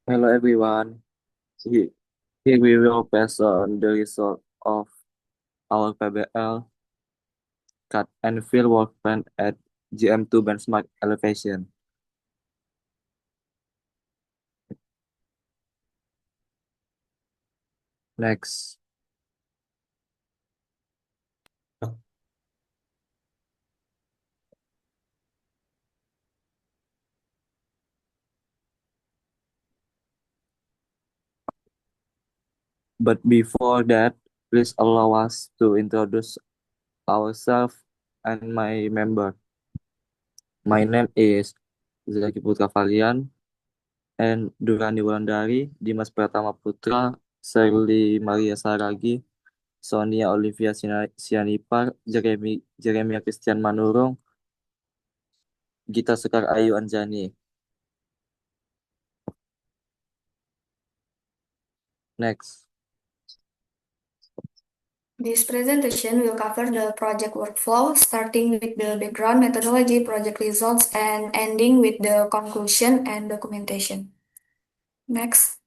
Hello everyone. He- Here we will pass on the result of our PBL cut and fill work plan at GM2 benchmark elevation. Next. But before that, please allow us to introduce ourselves and my member. My name is Zaki Putra Valian and Durani Wulandari, Dimas Pratama Putra, Shirley Maria Saragi, Sonia Olivia Sianipar, Jeremia Christian Manurung, Gita Sekar Ayu Anjani. Next. This presentation will cover the project workflow, starting with the background methodology, project results, and ending with the conclusion and documentation. Next.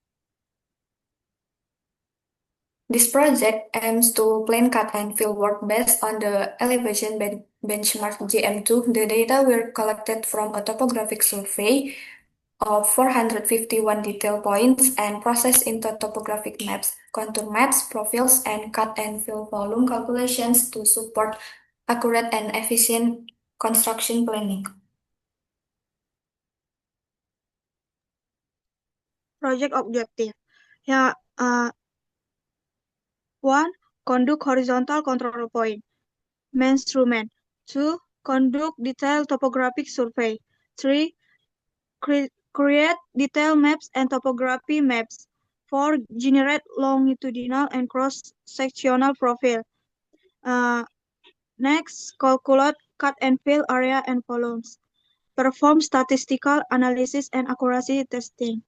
This project aims to plan, cut, and fill work based on the elevation benchmark GM2. The data were collected from a topographic survey of 451 detail points and processed into topographic maps, contour maps, profiles, and cut and fill volume calculations to support accurate and efficient construction planning. Project objective. Ya, 1. Conduct horizontal control point. Measurement. 2. Conduct detailed topographic survey. 3. Create detailed maps and topography maps. 4. Generate longitudinal and cross-sectional profile. Next, calculate cut and fill area and volumes. Perform statistical analysis and accuracy testing.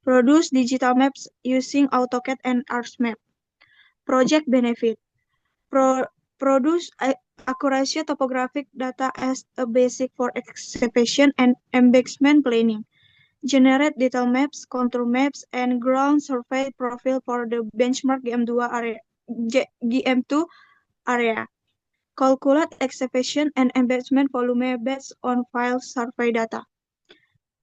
Produce digital maps using AutoCAD and ArcMap. Project benefit. Produce accuracy topographic data as a basic for excavation and embankment planning. Generate detail maps, contour maps, and ground survey profile for the benchmark GM2 area. Calculate excavation and embankment volume based on file survey data.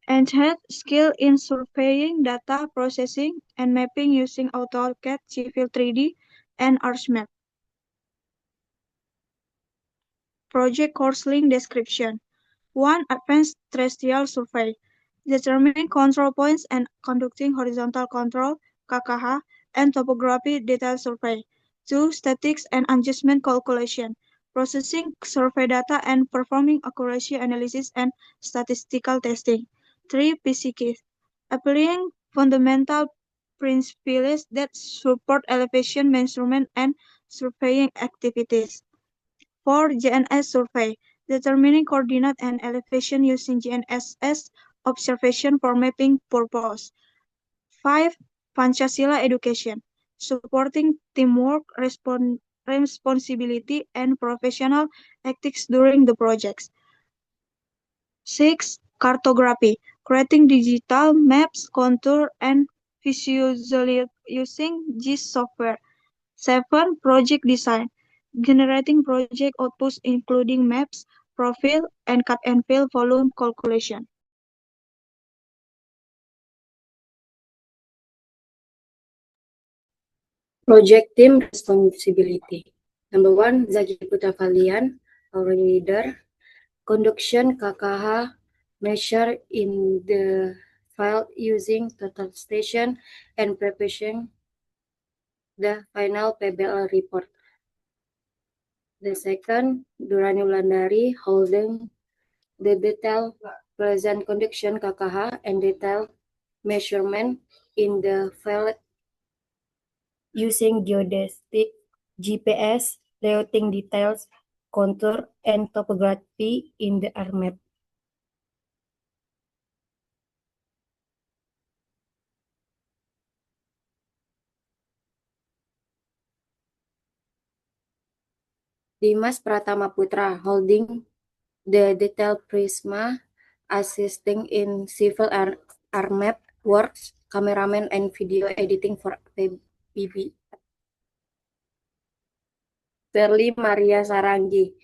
Enhance skill in surveying, data processing, and mapping using AutoCAD, Civil 3D, and ArcMap. Project course link description. 1. Advanced terrestrial survey. Determining control points and conducting horizontal control, KKH, and topography detail survey. 2. Statistics and adjustment calculation. Processing survey data and performing accuracy analysis and statistical testing. 3. PCK. Applying fundamental principles that support elevation measurement and surveying activities. 4. GNS survey, determining coordinate and elevation using GNSS observation for mapping purpose. 5. Pancasila education, supporting teamwork, responsibility, and professional ethics during the projects. 6. Cartography, creating digital maps, contour, and visually using GIS software. 7. Project design, generating project outputs including maps, profile, and cut and fill volume calculation. Project team responsibility. Number 1, Zaki Putra Valian, our leader. Conduction KKH measure in the file using total station and preparing the final PBL report. The second, Durani Wulandari holding the detailed present conduction KKH and detailed measurement in the file using geodesic, GPS, layouting details, contour, and topography in the ArcMap. Dimas Pratama Putra holding the detailed Prisma, assisting in civil ArcMap works, cameraman and video editing for PB. Verly Maria Sarangi,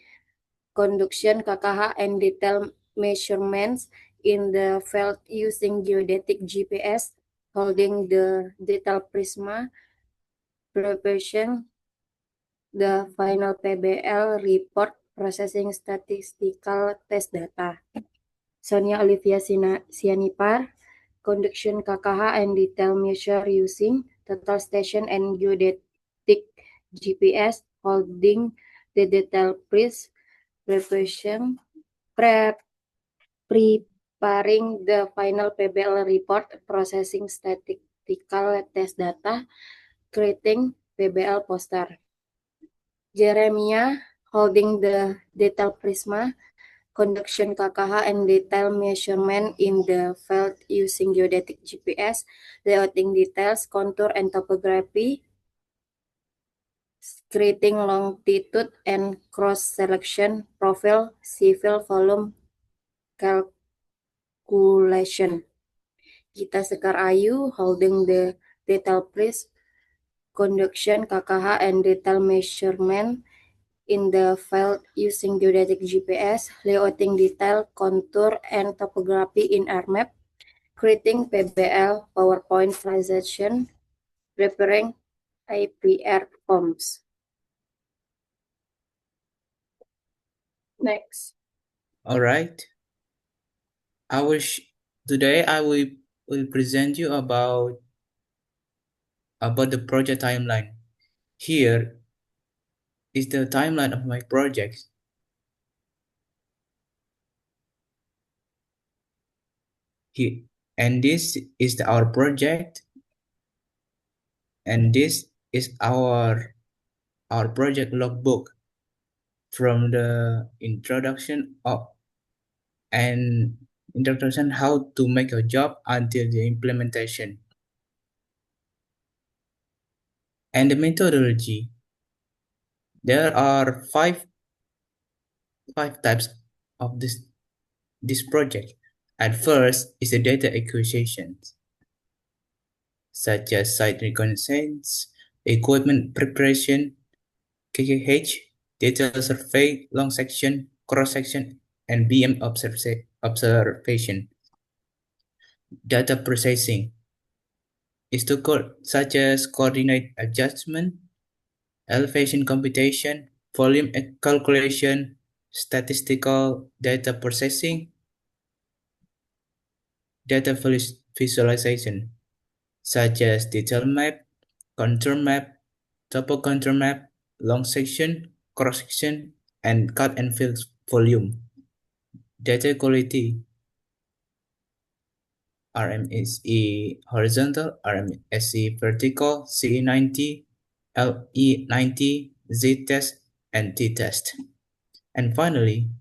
conduction KKH and detail measurements in the field using geodetic GPS, holding the detail prisma, preparation the final PBL report, processing statistical test data. Sonia Olivia Sianipar, conduction KKH and detail measure using total station and geodetic GPS, holding the detail preparation, preparing the final PBL report, processing statistical test data, creating PBL poster. Jeremiah, holding the detail prisma, conduction KKH and detail measurement in the field using geodetic GPS, layouting details, contour and topography, creating longitude and cross selection, profile, civil volume calculation. Gita Sekar Ayu, holding the detail prism, conduction KKH and detail measurement in the field using geodetic GPS, layouting detail, contour, and topography in ArcMap, creating PBL PowerPoint presentation, preparing IPR forms. Next. All right. Today I will present you about the project timeline. Here is the timeline of my project. Here, and this is our project, and this is our project logbook from the introduction how to make a job until the implementation. And the methodology. There are five types of this project. At first is the data acquisition, such as site reconnaissance, equipment preparation, KKH, detail survey, long section, cross section, and BM observation. Data processing is such as coordinate adjustment, elevation computation, volume calculation, statistical data processing, data visualization, such as detail map, contour map, topo contour map, long section, cross section, and cut and fill volume. Data quality, RMSE horizontal, RMSE vertical, CE90, LE90, Z-test, and T-test. And finally,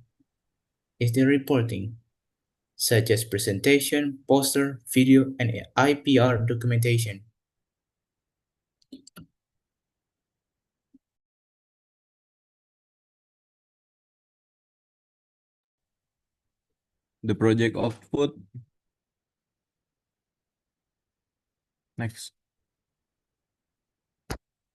is the reporting, such as presentation, poster, video, and IPR documentation. The project output. Next.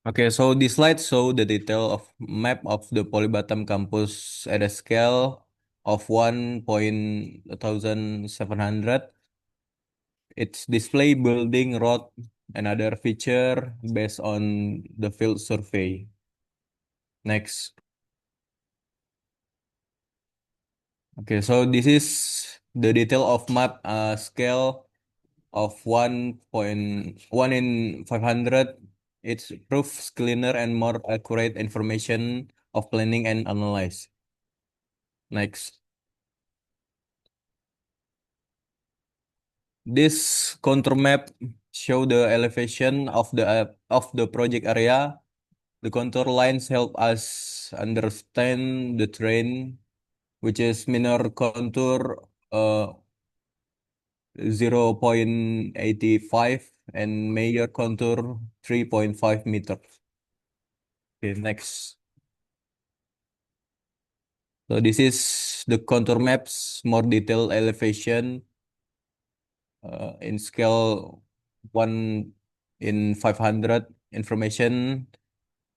Okay, so this slide show the detail of map of the Polybatam campus at a scale of 1,700. It's display building, road, and other feature based on the field survey. Next. Okay, so this is the detail of map scale of 1.1 in 500. It proves cleaner and more accurate information of planning and analyze. Next. This contour map show the elevation of the project area. The contour lines help us understand the terrain, which is minor contour 0.85 and major contour 3.5 meters. Okay, next. So this is the contour maps, more detailed elevation in scale 1 in 500 information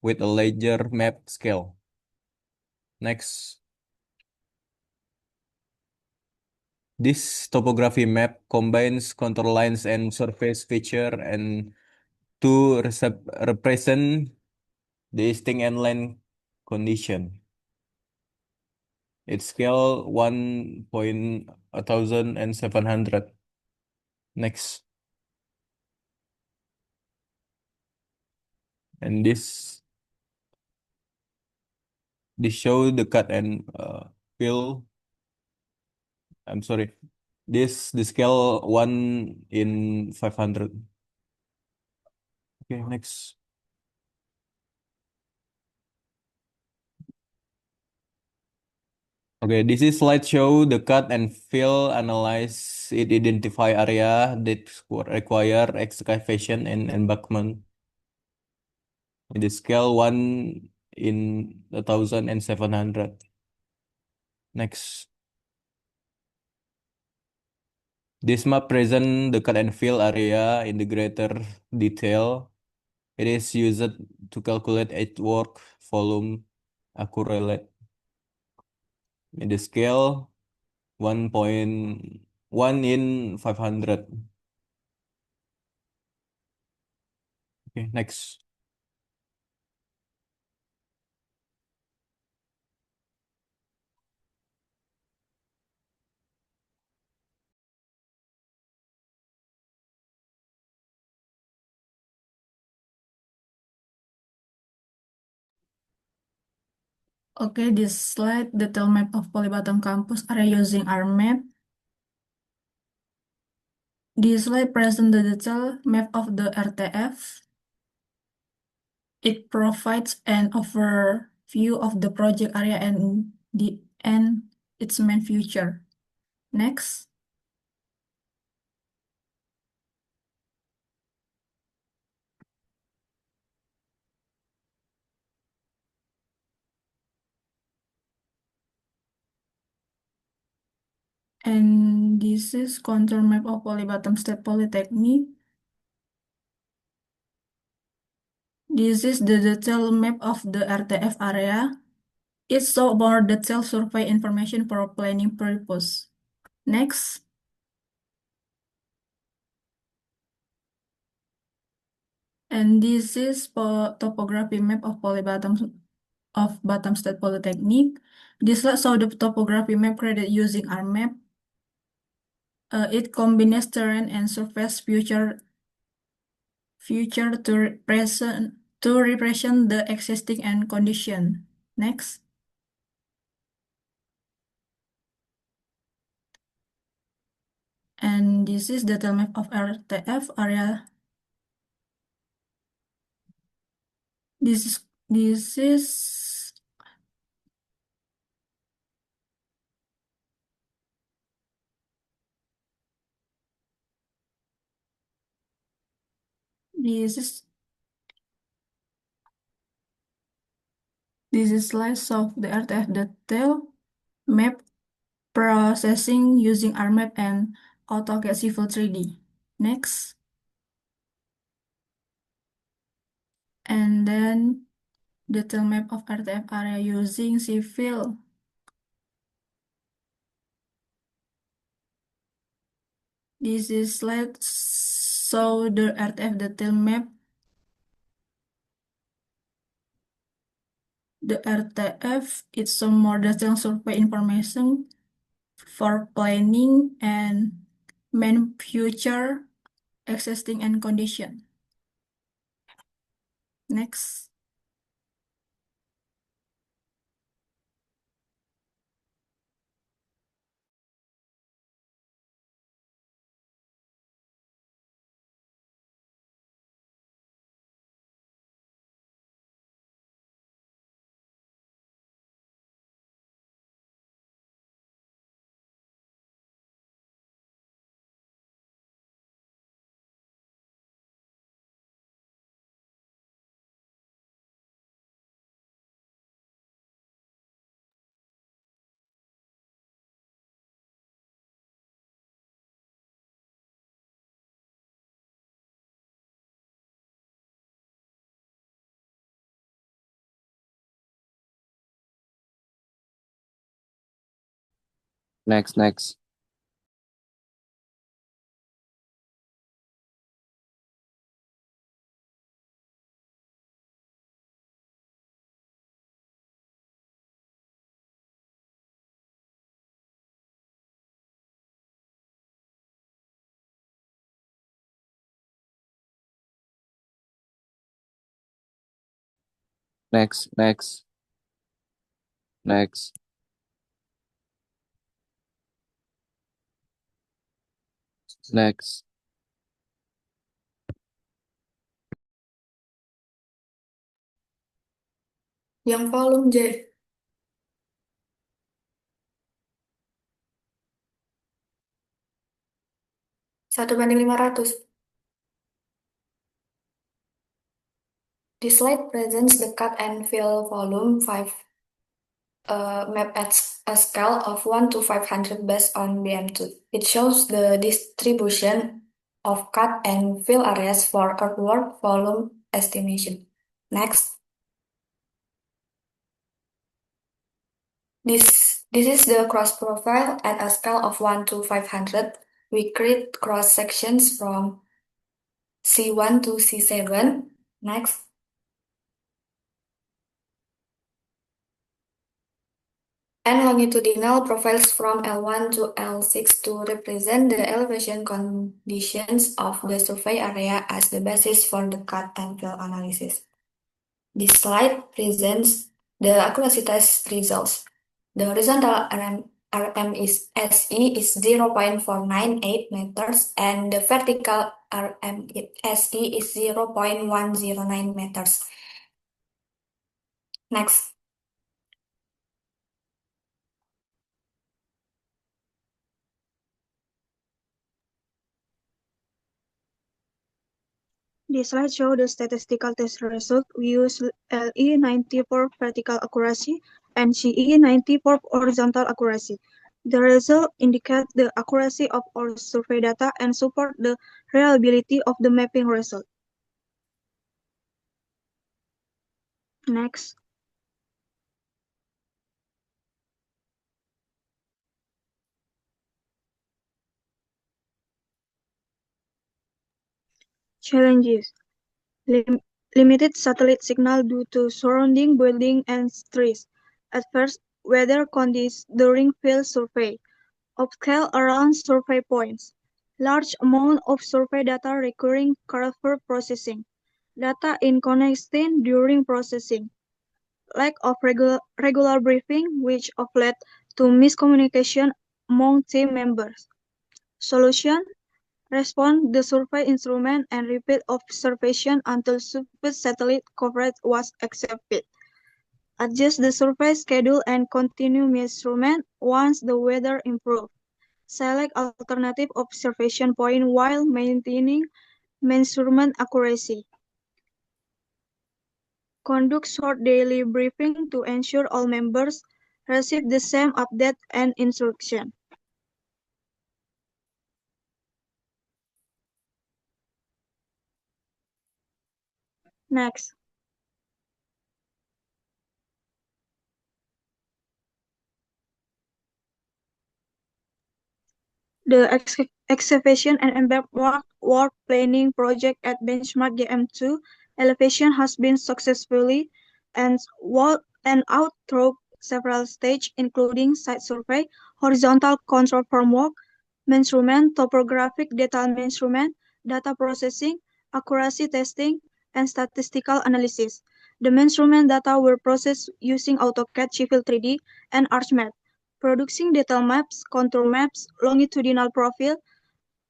with a larger map scale. Next, this topography map combines contour lines and surface feature and to represent the easting and land condition. Its scale 1,700. Next. And this show the cut and fill. I'm sorry. The scale 1 in 500. Okay, next. Okay, this is slide show the cut and fill analyze it identify area that require excavation and embankment. In the scale 1 in 1,700. Next. This map present the cut and fill area in the greater detail. It is used to calculate earthwork volume accurately. In the scale 1.1 in 500. Okay, next. Okay, this slide detail map of Polybatam campus area using ArcMap. This slide presents the detail map of the RTF. It provides an overview of the project area and its main feature. Next. And this is contour map of Polybatam State Polytechnic. This is the detailed map of the RTF area. It shows more detailed survey information for planning purpose. Next. And this is topography map of Batam State Polytechnic. This slide shows the topography map created using ArcMap. It combines terrain and surface feature to represent the existing and condition. Next. And this is detail map of RTF area. This is slice of the RTF detail map processing using ArcMap and AutoCAD Civil 3D. Next. And then detail map of RTF area using Civil. This is slide show the RTF detail map. The RTF is some more detailed survey information for planning and main future existing and condition. Next. Next, next. Next, next, next. Next. Yang volume J. 1:500. This slide presents the cut and fill volume 5 map at a scale of 1 to 500 based on BM2. It shows the distribution of cut and fill areas for earthwork volume estimation. Next. This is the cross profile at a scale of 1 to 500. We create cross sections from C1 to C7. Next. And longitudinal profiles from L1 to L6 to represent the elevation conditions of the survey area as the basis for the cut and fill analysis. This slide presents the accuracy test results. The horizontal RM is SE is 0.498 meters and the vertical RM SE is 0.109 meters. Next. This slide shows the statistical test result. We use LE90 for vertical accuracy and CE90 for horizontal accuracy. The result indicate the accuracy of our survey data and support the reliability of the mapping result. Next. Challenges. Limited satellite signal due to surrounding building and trees. At first, weather conditions during field survey. Upscale around survey points. Large amount of survey data requiring careful processing. Data inconsistent during processing. Lack of regular briefing, which have led to miscommunication among team members. Solution: respond the survey instrument and repeat observation until sufficient satellite coverage was accepted. Adjust the survey schedule and continue measurement once the weather improves. Select alternative observation point while maintaining measurement accuracy. Conduct short daily briefing to ensure all members receive the same update and instruction. Next. The excavation and embankment work planning project at Benchmark GM2 elevation has been successfully and out through several stages, including site survey, horizontal control framework, measurement, topographic data measurement, data processing, accuracy testing, and statistical analysis. The measurement data were processed using AutoCAD Civil 3D and ArchMap. Producing detail maps, contour maps, longitudinal profile,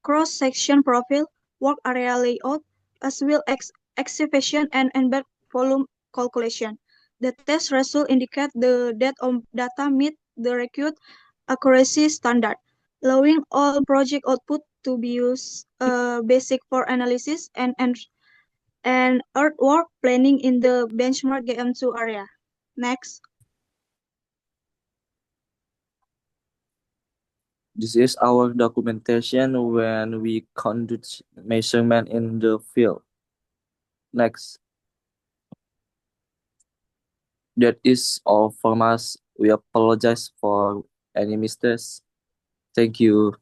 cross-section profile, work area layout, as well as excavation and embed volume calculation. The test result indicate the data meet the required accuracy standard, allowing all project output to be used basic for analysis and earthwork planning in the benchmark GM2 area. Next. This is our documentation when we conduct measurement in the field. Next. That is all from us. We apologize for any mistakes. Thank you.